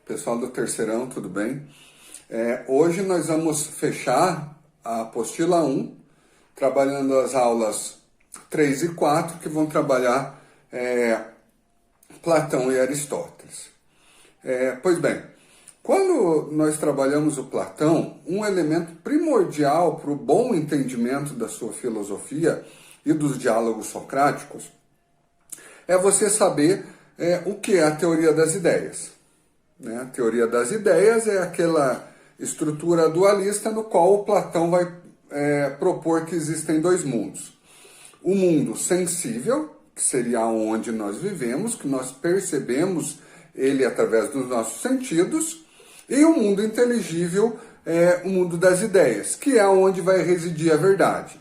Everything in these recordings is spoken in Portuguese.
Pessoal do terceirão, tudo bem? Hoje nós vamos fechar a apostila 1, trabalhando as aulas 3 e 4, que vão trabalhar Platão e Aristóteles. Pois bem, quando nós trabalhamos o Platão, um elemento primordial para o bom entendimento da sua filosofia e dos diálogos socráticos é você saber o que é a teoria das ideias. A teoria das ideias é aquela estrutura dualista no qual o Platão vai propor que existem dois mundos. O mundo sensível, que seria onde nós vivemos, que nós percebemos ele através dos nossos sentidos, e o mundo inteligível, o mundo das ideias, que é onde vai residir a verdade.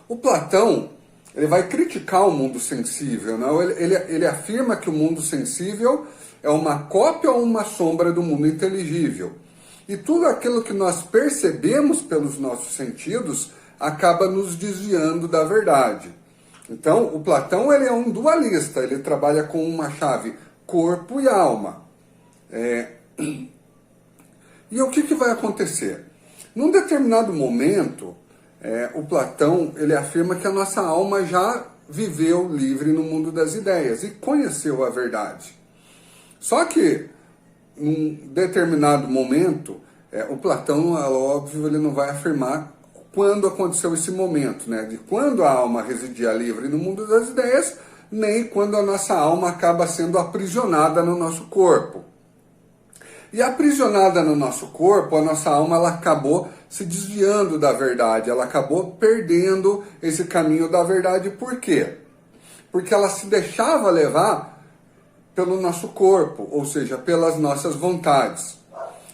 O Platão ele vai criticar o mundo sensível, não? Ele afirma que o mundo sensível é uma cópia ou uma sombra do mundo inteligível. E tudo aquilo que nós percebemos pelos nossos sentidos acaba nos desviando da verdade. Então, o Platão ele é um dualista, ele trabalha com uma chave corpo e alma. E o que vai acontecer? Num determinado momento, o Platão ele afirma que a nossa alma já viveu livre no mundo das ideias e conheceu a verdade. Só que, num determinado momento, o Platão, é óbvio, ele não vai afirmar quando aconteceu esse momento, de quando a alma residia livre no mundo das ideias, nem quando a nossa alma acaba sendo aprisionada no nosso corpo. E aprisionada no nosso corpo, a nossa alma ela acabou se desviando da verdade, ela acabou perdendo esse caminho da verdade. Por quê? Porque ela se deixava levar pelo nosso corpo, ou seja, pelas nossas vontades.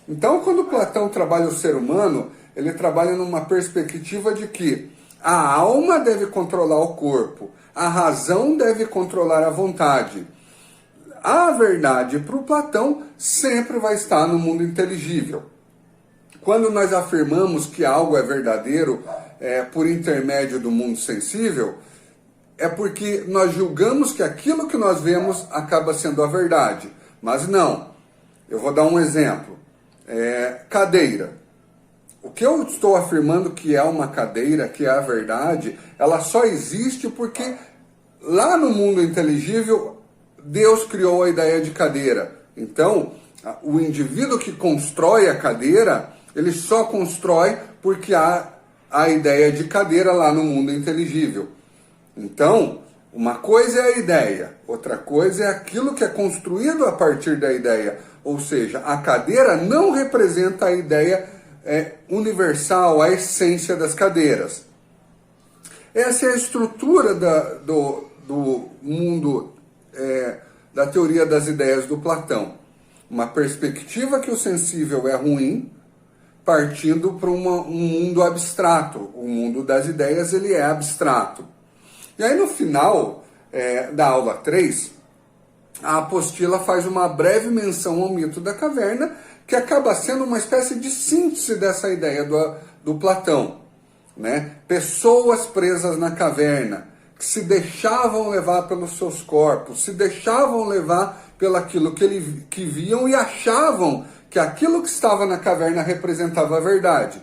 Então, quando Platão trabalha o ser humano, ele trabalha numa perspectiva de que a alma deve controlar o corpo, a razão deve controlar a vontade. A verdade para o Platão sempre vai estar no mundo inteligível. Quando nós afirmamos que algo é verdadeiro por intermédio do mundo sensível, é porque nós julgamos que aquilo que nós vemos acaba sendo a verdade. Mas não. Eu vou dar um exemplo. Cadeira. O que eu estou afirmando que é uma cadeira, que é a verdade, ela só existe porque lá no mundo inteligível, Deus criou a ideia de cadeira. Então, o indivíduo que constrói a cadeira, ele só constrói porque há a ideia de cadeira lá no mundo inteligível. Então, uma coisa é a ideia, outra coisa é aquilo que é construído a partir da ideia. Ou seja, a cadeira não representa a ideia universal, a essência das cadeiras. Essa é a estrutura do mundo, da teoria das ideias do Platão. Uma perspectiva que o sensível é ruim, partindo para um mundo abstrato. O mundo das ideias ele é abstrato. E aí no final da aula 3, a apostila faz uma breve menção ao mito da caverna, que acaba sendo uma espécie de síntese dessa ideia do Platão. Pessoas presas na caverna, que se deixavam levar pelos seus corpos, se deixavam levar pelaquilo que viam e achavam que aquilo que estava na caverna representava a verdade.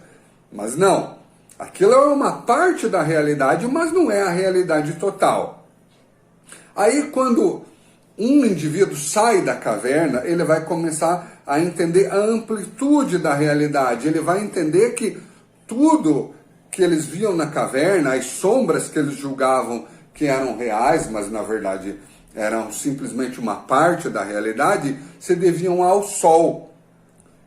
Mas não. Aquilo é uma parte da realidade, mas não é a realidade total. Aí, quando um indivíduo sai da caverna, ele vai começar a entender a amplitude da realidade. Ele vai entender que tudo que eles viam na caverna, as sombras que eles julgavam que eram reais, mas na verdade eram simplesmente uma parte da realidade, se deviam ao sol.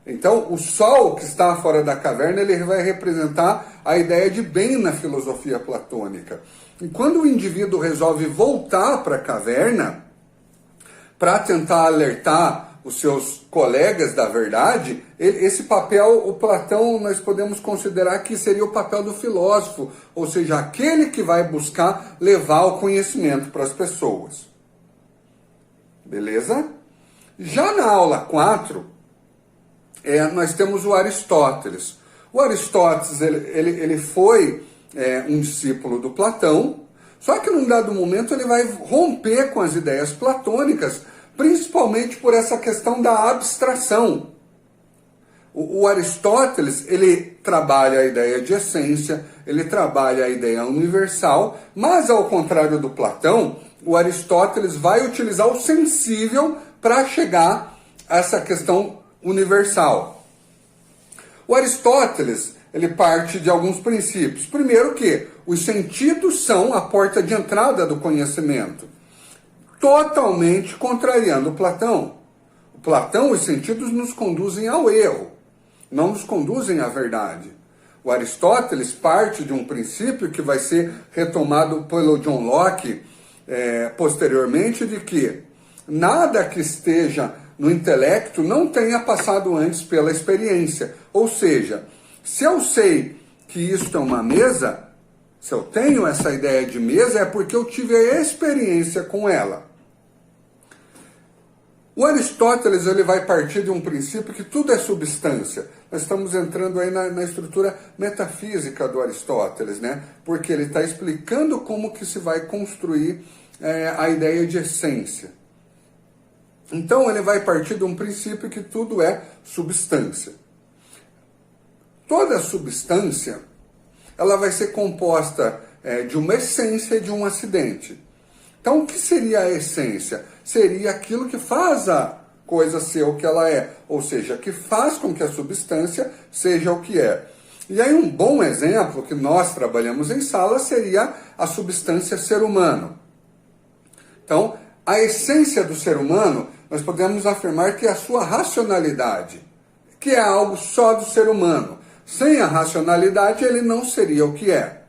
Então, o sol que está fora da caverna, ele vai representar a ideia de bem na filosofia platônica. E quando o indivíduo resolve voltar para a caverna, para tentar alertar os seus colegas da verdade, esse papel, o Platão, nós podemos considerar que seria o papel do filósofo, ou seja, aquele que vai buscar levar o conhecimento para as pessoas. Beleza? Já na aula 4, nós temos o Aristóteles. O Aristóteles ele foi um discípulo do Platão, só que num dado momento ele vai romper com as ideias platônicas principalmente por essa questão da abstração. O Aristóteles, ele trabalha a ideia de essência, ele trabalha a ideia universal, mas ao contrário do Platão, o Aristóteles vai utilizar o sensível para chegar a essa questão universal. O Aristóteles, ele parte de alguns princípios. Primeiro que os sentidos são a porta de entrada do conhecimento, totalmente contrariando Platão. O Platão, os sentidos nos conduzem ao erro, não nos conduzem à verdade. O Aristóteles parte de um princípio que vai ser retomado pelo John Locke posteriormente, de que nada que esteja no intelecto não tenha passado antes pela experiência. Ou seja, se eu sei que isto é uma mesa, se eu tenho essa ideia de mesa, é porque eu tive a experiência com ela. O Aristóteles, ele vai partir de um princípio que tudo é substância. Nós estamos entrando aí na estrutura metafísica do Aristóteles, né? Porque ele está explicando como que se vai construir a ideia de essência. Então ele vai partir de um princípio que tudo é substância. Toda substância, ela vai ser composta de uma essência e de um acidente. Então, o que seria a essência? Seria aquilo que faz a coisa ser o que ela é, ou seja, que faz com que a substância seja o que é. E aí um bom exemplo que nós trabalhamos em sala seria a substância ser humano. Então, a essência do ser humano, nós podemos afirmar que é a sua racionalidade, que é algo só do ser humano. Sem a racionalidade, ele não seria o que é.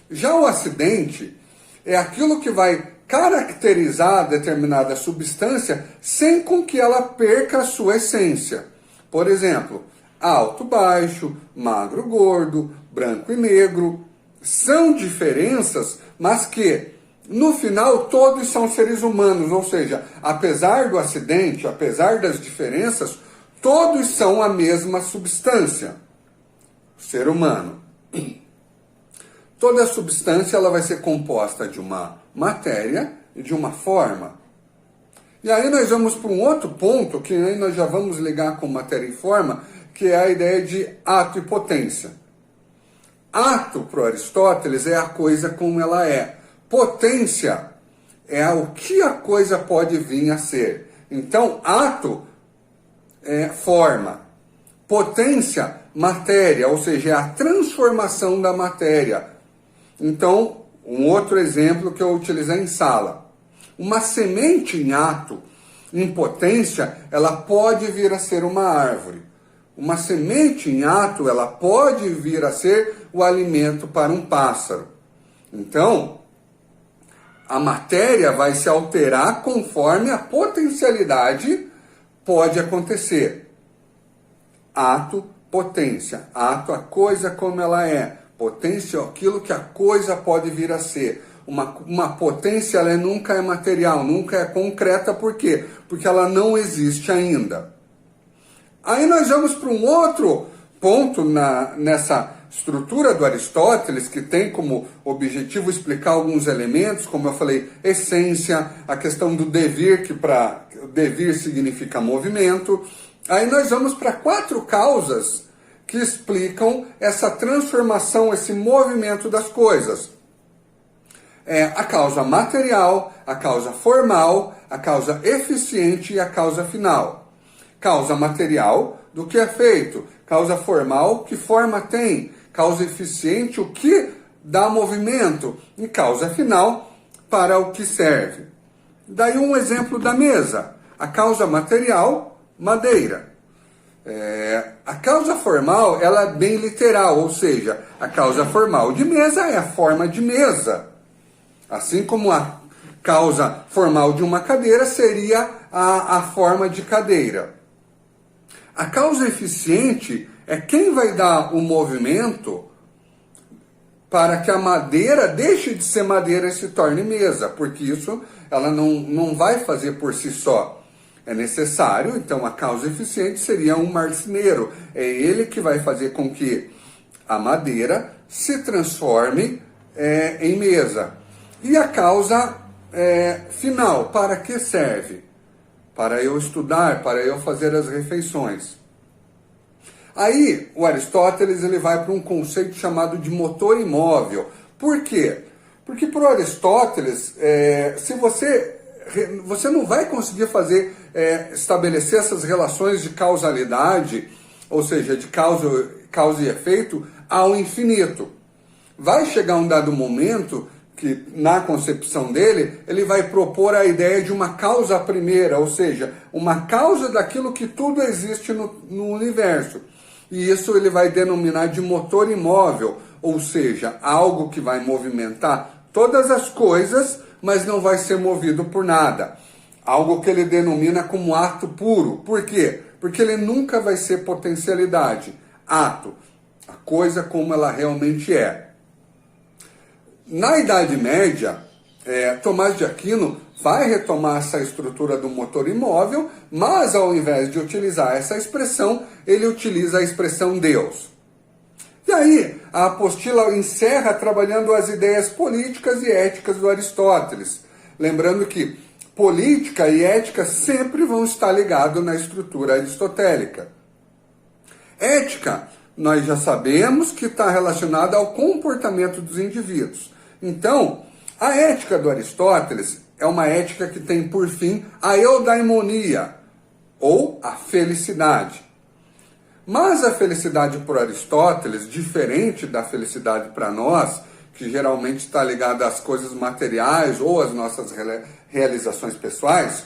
Já o acidente é aquilo que vai caracterizar determinada substância sem com que ela perca a sua essência. Por exemplo, alto, baixo, magro, gordo, branco e negro. São diferenças, mas que, no final, todos são seres humanos. Ou seja, apesar do acidente, apesar das diferenças, todos são a mesma substância. Ser humano. Toda substância ela vai ser composta de uma matéria e de uma forma. E aí nós vamos para um outro ponto, que aí nós já vamos ligar com matéria e forma, que é a ideia de ato e potência. Ato, para o Aristóteles, é a coisa como ela é. Potência é o que a coisa pode vir a ser. Então, ato é forma. Potência, matéria, ou seja, é a transformação da matéria. Então, um outro exemplo que eu utilizei em sala. Uma semente em ato, em potência, ela pode vir a ser uma árvore. Uma semente em ato, ela pode vir a ser o alimento para um pássaro. Então, a matéria vai se alterar conforme a potencialidade pode acontecer. Ato, potência. Ato, a coisa como ela é. Potência, aquilo que a coisa pode vir a ser. Uma potência, ela nunca é material, nunca é concreta. Por quê? Porque ela não existe ainda. Aí nós vamos para um outro ponto nessa estrutura do Aristóteles, que tem como objetivo explicar alguns elementos, como eu falei, essência, a questão do devir, que para devir significa movimento. Aí nós vamos para 4 causas que explicam essa transformação, esse movimento das coisas. A causa material, a causa formal, a causa eficiente e a causa final. Causa material, do que é feito. Causa formal, que forma tem. Causa eficiente, o que dá movimento. E causa final, para o que serve. Daí um exemplo da mesa. A causa material, madeira. A causa formal, ela é bem literal, ou seja, a causa formal de mesa é a forma de mesa. Assim como a causa formal de uma cadeira seria a forma de cadeira. A causa eficiente é quem vai dar o movimento para que a madeira deixe de ser madeira e se torne mesa, porque isso ela não vai fazer por si só. É necessário, então a causa eficiente seria um marceneiro. É ele que vai fazer com que a madeira se transforme em mesa. E a causa final, para que serve? para eu estudar, para eu fazer as refeições. Aí o Aristóteles ele vai para um conceito chamado de motor imóvel. Por quê? Porque para o Aristóteles, se você não vai conseguir estabelecer essas relações de causalidade, ou seja, de causa e efeito, ao infinito. Vai chegar um dado momento que, na concepção dele, ele vai propor a ideia de uma causa primeira, ou seja, uma causa daquilo que tudo existe no universo. E isso ele vai denominar de motor imóvel, ou seja, algo que vai movimentar todas as coisas, mas não vai ser movido por nada. Algo que ele denomina como ato puro. Por quê? Porque ele nunca vai ser potencialidade. Ato, a coisa como ela realmente é. Na Idade Média, Tomás de Aquino vai retomar essa estrutura do motor imóvel, mas ao invés de utilizar essa expressão, ele utiliza a expressão Deus. E aí, a apostila encerra trabalhando as ideias políticas e éticas do Aristóteles. Lembrando que política e ética sempre vão estar ligados na estrutura aristotélica. Ética, nós já sabemos que está relacionada ao comportamento dos indivíduos. Então, a ética do Aristóteles é uma ética que tem por fim a eudaimonia, ou a felicidade. Mas a felicidade para Aristóteles, diferente da felicidade para nós, que geralmente está ligada às coisas materiais ou às nossas realizações pessoais,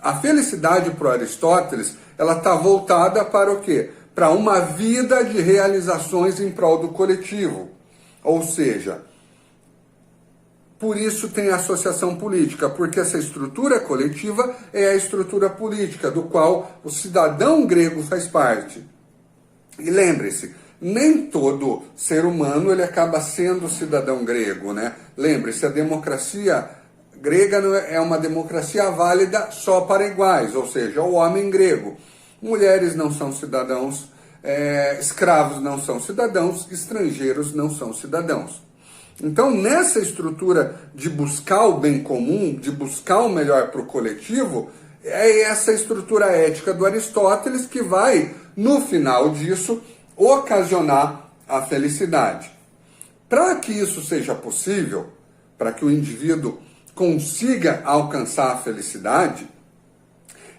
a felicidade para Aristóteles, ela está voltada para o quê? Para uma vida de realizações em prol do coletivo. Ou seja, por isso tem a associação política, porque essa estrutura coletiva é a estrutura política, do qual o cidadão grego faz parte. E lembre-se, nem todo ser humano ele acaba sendo cidadão grego, né? Lembre-se, a democracia grega não é uma democracia válida só para iguais, ou seja, o homem grego. Mulheres não são cidadãos, escravos não são cidadãos, estrangeiros não são cidadãos. Então, nessa estrutura de buscar o bem comum, de buscar o melhor para o coletivo, é essa estrutura ética do Aristóteles que vai, no final disso, ocasionar a felicidade. Para que isso seja possível, para que o indivíduo consiga alcançar a felicidade,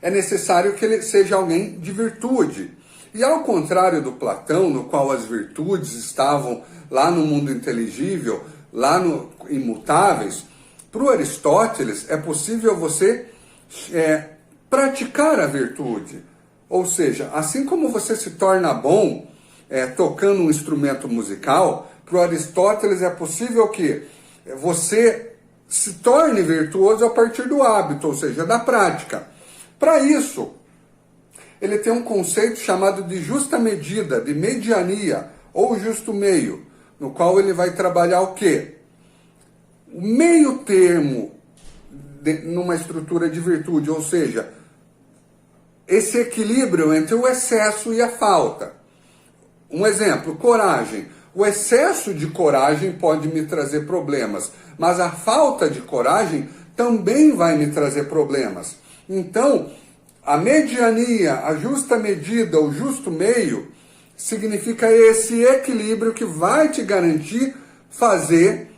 é necessário que ele seja alguém de virtude. E ao contrário do Platão, no qual as virtudes estavam lá no mundo inteligível, lá no imutáveis, para o Aristóteles é possível você praticar a virtude. Ou seja, assim como você se torna bom tocando um instrumento musical, para o Aristóteles é possível que você se torne virtuoso a partir do hábito, ou seja, da prática. Para isso, ele tem um conceito chamado de justa medida, de mediania, ou justo meio, no qual ele vai trabalhar o quê? O meio termo numa estrutura de virtude, ou seja, esse equilíbrio entre o excesso e a falta. Um exemplo, coragem. O excesso de coragem pode me trazer problemas, mas a falta de coragem também vai me trazer problemas. Então, a mediania, a justa medida, o justo meio, significa esse equilíbrio que vai te garantir fazer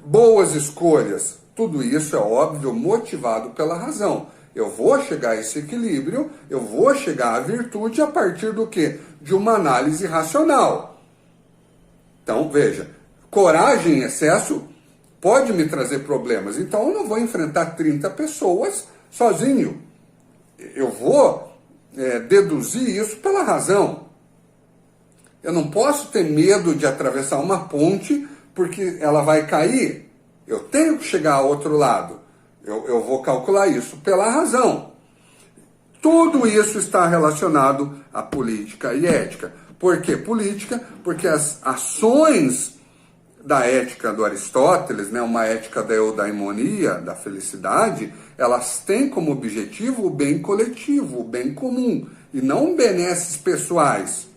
boas escolhas. Tudo isso é óbvio, motivado pela razão. Eu vou chegar a esse equilíbrio, eu vou chegar à virtude a partir do quê? De uma análise racional. Então, veja, coragem em excesso pode me trazer problemas. Então, eu não vou enfrentar 30 pessoas sozinho. Eu vou deduzir isso pela razão. Eu não posso ter medo de atravessar uma ponte porque ela vai cair. Eu tenho que chegar ao outro lado. Eu vou calcular isso pela razão. Tudo isso está relacionado à política e ética. Por que política? Porque as ações da ética do Aristóteles, uma ética da eudaimonia, da felicidade, elas têm como objetivo o bem coletivo, o bem comum, e não benesses pessoais.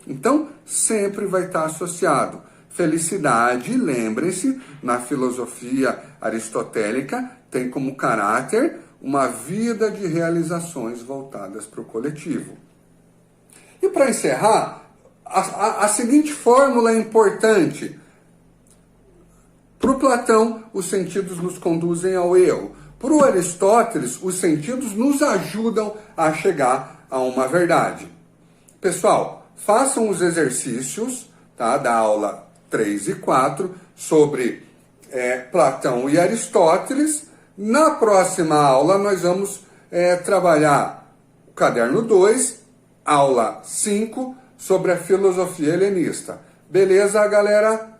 Então, sempre vai estar associado. Felicidade, lembrem-se, na filosofia aristotélica, tem como caráter uma vida de realizações voltadas para o coletivo. E para encerrar, a seguinte fórmula é importante. Para o Platão, os sentidos nos conduzem ao eu. Para o Aristóteles, os sentidos nos ajudam a chegar a uma verdade. Pessoal, façam os exercícios, tá, da aula 3 e 4 sobre Platão e Aristóteles. Na próxima aula, nós vamos trabalhar o caderno 2, aula 5, sobre a filosofia helenista. Beleza, galera?